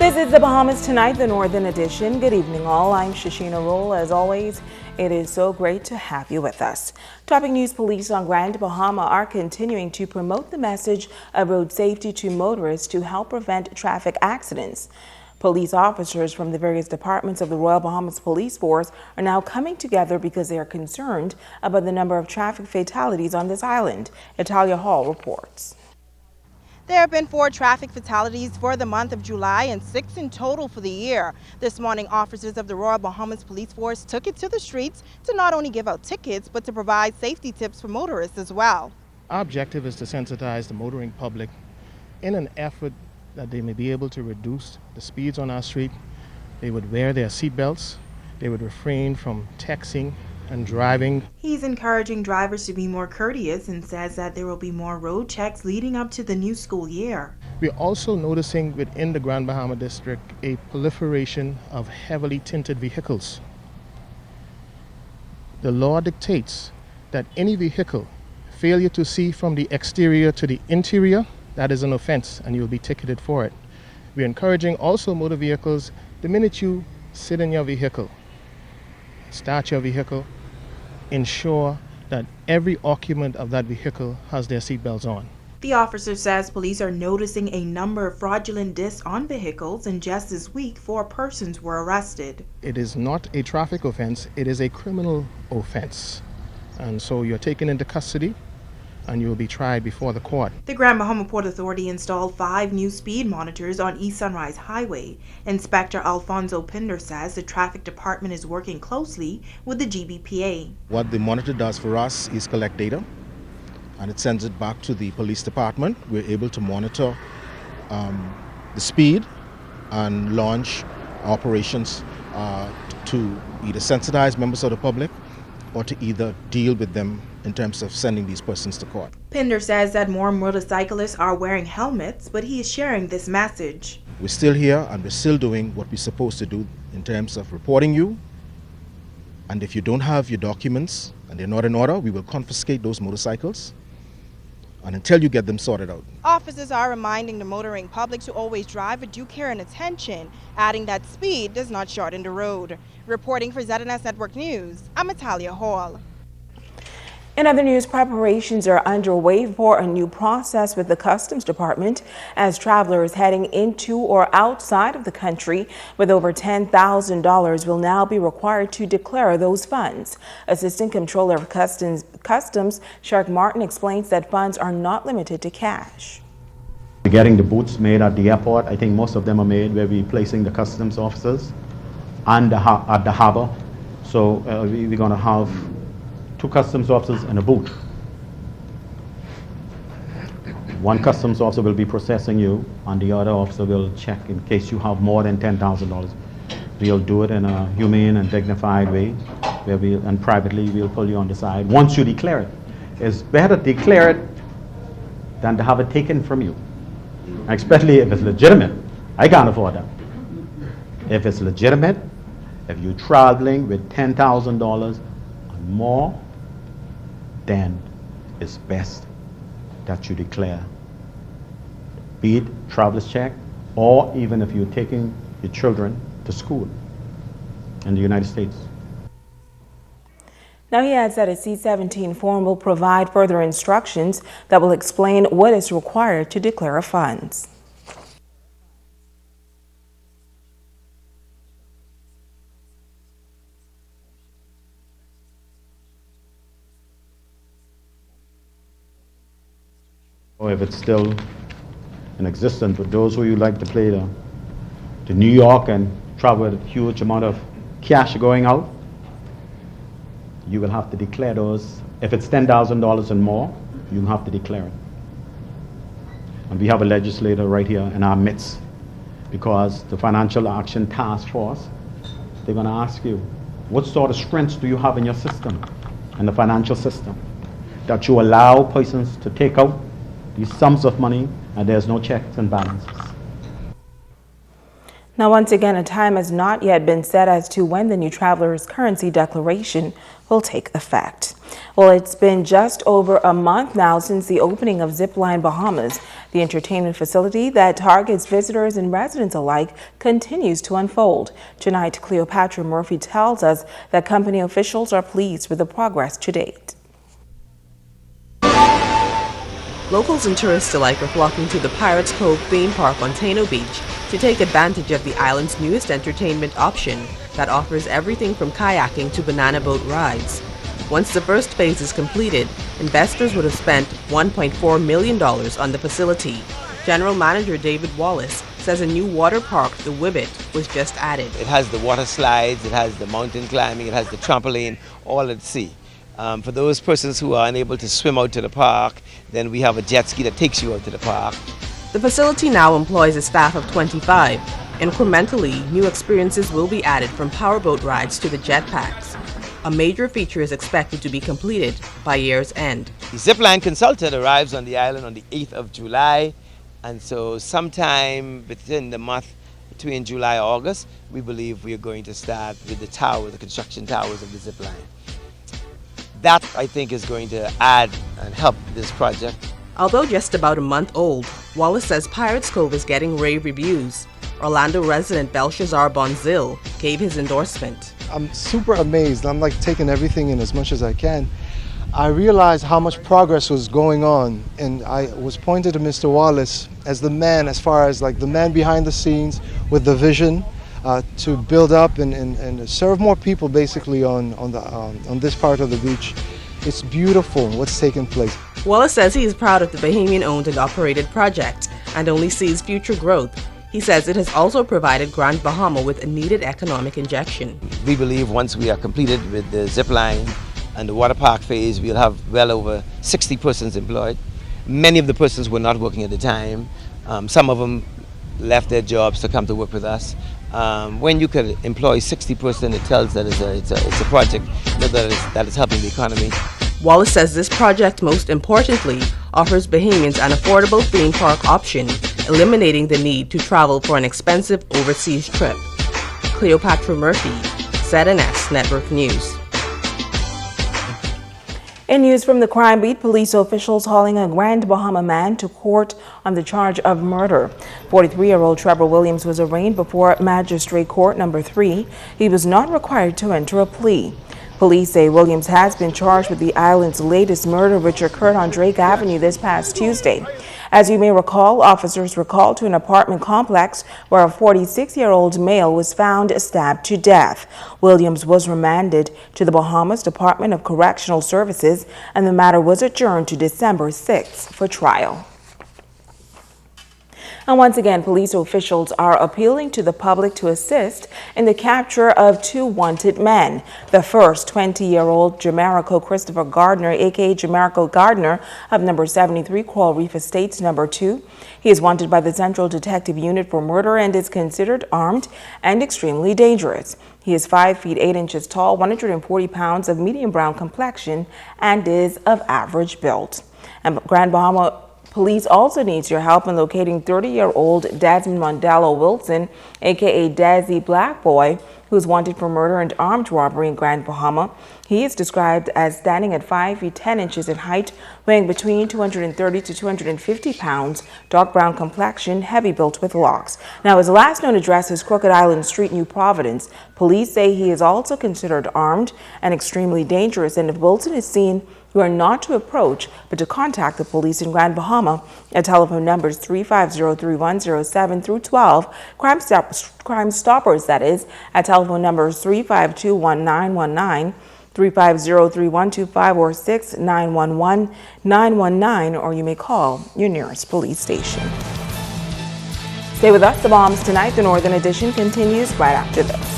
This is the Bahamas Tonight, the Northern Edition. Good evening, all. I'm Shashina Roll. As always, it is so great to have you with us. Topping news: police on Grand Bahama are continuing to promote the message of road safety to motorists to help prevent traffic accidents. Police officers from the various departments of the Royal Bahamas Police Force are now coming together because they are concerned about the number of traffic fatalities on this island. Italia Hall reports. There have been 4 traffic fatalities for the month of July and 6 in total for the year. This morning, officers of the Royal Bahamas Police Force took it to the streets to not only give out tickets, but to provide safety tips for motorists as well. Our objective is to sensitize the motoring public in an effort that they may be able to reduce the speeds on our street. They would wear their seatbelts, they would refrain from texting and driving. He's encouraging drivers to be more courteous and says that there will be more road checks leading up to the new school year. We're also noticing within the Grand Bahama District a proliferation of heavily tinted vehicles. The law dictates that any vehicle failure to see from the exterior to the interior, that is an offense and you'll be ticketed for it. We're encouraging also motor vehicles, the minute you sit in your vehicle, start your vehicle, ensure that every occupant of that vehicle has their seatbelts on. The officer says police are noticing a number of fraudulent discs on vehicles, and just this week 4 persons were arrested. It is not a traffic offense, it is a criminal offense. And so you're taken into custody and you will be tried before the court. The Grand Bahama Port Authority installed 5 new speed monitors on East Sunrise Highway. Inspector Alfonso Pinder says the traffic department is working closely with the GBPA. What the monitor does for us is collect data and it sends it back to the police department. We're able to monitor the speed and launch operations to either sensitize members of the public or to either deal with them in terms of sending these persons to court. Pinder says that more motorcyclists are wearing helmets, but he is sharing this message. We're still here and we're still doing what we're supposed to do in terms of reporting you. And if you don't have your documents and they're not in order, we will confiscate those motorcycles and until you get them sorted out. Officers are reminding the motoring public to always drive with due care and attention, adding that speed does not shorten the road. Reporting for ZNS Network News, I'm Italia Hall. In other news, preparations are underway for a new process with the Customs Department as travelers heading into or outside of the country with over $10,000 will now be required to declare those funds. Assistant Controller of Customs Shark Martin explains that funds are not limited to cash. Getting the booths made at the airport, I think most of them are made where we're placing the customs officers and at the harbor. So we're going to have 2 customs officers in a booth. 1 customs officer will be processing you, and the other officer will check in case you have more than $10,000. We'll do it in a humane and dignified way, where and privately we'll pull you on the side. Once you declare it, it's better to declare it than to have it taken from you, especially if it's legitimate. I can't afford that. If it's legitimate, if you're traveling with $10,000 and more, then it's best that you declare, be it traveler's check, or even if you're taking your children to school in the United States. Now he adds that a C-17 form will provide further instructions that will explain what is required to declare funds. If it's still in existence, for those who you like to play to New York and travel with a huge amount of cash going out, you will have to declare those. If it's $10,000 and more, you will have to declare it. And we have a legislator right here in our midst, because the Financial Action Task Force, they're going to ask you, what sort of strengths do you have in your system, in the financial system, that you allow persons to take out these sums of money and there's no checks and balances. Now, once again, a time has not yet been set as to when the new traveler's currency declaration will take effect. Well, it's been just over a month now since the opening of Zipline Bahamas. The entertainment facility that targets visitors and residents alike continues to unfold. Tonight, Cleopatra Murphy tells us that company officials are pleased with the progress to date. Locals and tourists alike are flocking to the Pirates Cove theme park on Taino Beach to take advantage of the island's newest entertainment option that offers everything from kayaking to banana boat rides. Once the first phase is completed, investors would have spent $1.4 million on the facility. General Manager David Wallace says a new water park, the Wibbit, was just added. It has the water slides, it has the mountain climbing, it has the trampoline, all at sea. For those persons who are unable to swim out to the park, then we have a jet ski that takes you out to the park. The facility now employs a staff of 25. Incrementally, new experiences will be added from powerboat rides to the jetpacks. A major feature is expected to be completed by year's end. The zipline consultant arrives on the island on the 8th of July, and so sometime within the month between July and August, we believe we are going to start with the tower, the construction towers of the zipline. That, I think, is going to add and help this project. Although just about a month old, Wallace says Pirates Cove is getting rave reviews. Orlando resident Belshazzar Bonzil gave his endorsement. I'm super amazed. I'm like taking everything in as much as I can. I realized how much progress was going on, and I was pointed to Mr. Wallace as the man, as far as like the man behind the scenes with the vision to build up and serve more people basically on this part of the beach. It's beautiful what's taking place. Wallace says he is proud of the Bahamian-owned and operated project and only sees future growth. He says it has also provided Grand Bahama with a needed economic injection. We believe once we are completed with the zip line and the water park phase, we'll have well over 60 persons employed. Many of the persons were not working at the time. Some of them left their jobs to come to work with us. When you could employ 60 persons, it tells that it's a project that is helping the economy. Wallace says this project, most importantly, offers Bahamians an affordable theme park option, eliminating the need to travel for an expensive overseas trip. Cleopatra Murphy, ZNS Network News. In news from the crime beat, police officials hauling a Grand Bahama man to court on the charge of murder. 43-year-old Trevor Williams was arraigned before Magistrate Court Number 3. He was not required to enter a plea. Police say Williams has been charged with the island's latest murder, which occurred on Drake Avenue this past Tuesday. As you may recall, officers were called to an apartment complex where a 46-year-old male was found stabbed to death. Williams was remanded to the Bahamas Department of Correctional Services, and the matter was adjourned to December 6th for trial. And once again, police officials are appealing to the public to assist in the capture of two wanted men. The first, 20-year-old Jamarico Christopher Gardner, aka Jamarico Gardner, of number 73 Coral Reef Estates, number 2. He is wanted by the Central Detective Unit for murder and is considered armed and extremely dangerous. He is 5 feet 8 inches tall, 140 pounds, of medium brown complexion, and is of average build. And Grand Bahama Police also needs your help in locating 30-year-old Desmond Mondello Wilson, aka Dazzy Black Boy, who is wanted for murder and armed robbery in Grand Bahama. He is described as standing at 5 feet 10 inches in height, weighing between 230 to 250 pounds, dark brown complexion, heavy built with locks. Now, his last known address is Crooked Island Street, New Providence. Police say he is also considered armed and extremely dangerous, and if Wilson is seen, you are not to approach, but to contact the police in Grand Bahama at telephone numbers 350-3107 through 12, Crime Stoppers, that is, at telephone numbers 352-1919, 350-3125, or 6-911-919, or you may call your nearest police station. Stay with us. The Bahamas Tonight, the Northern Edition, continues right after this.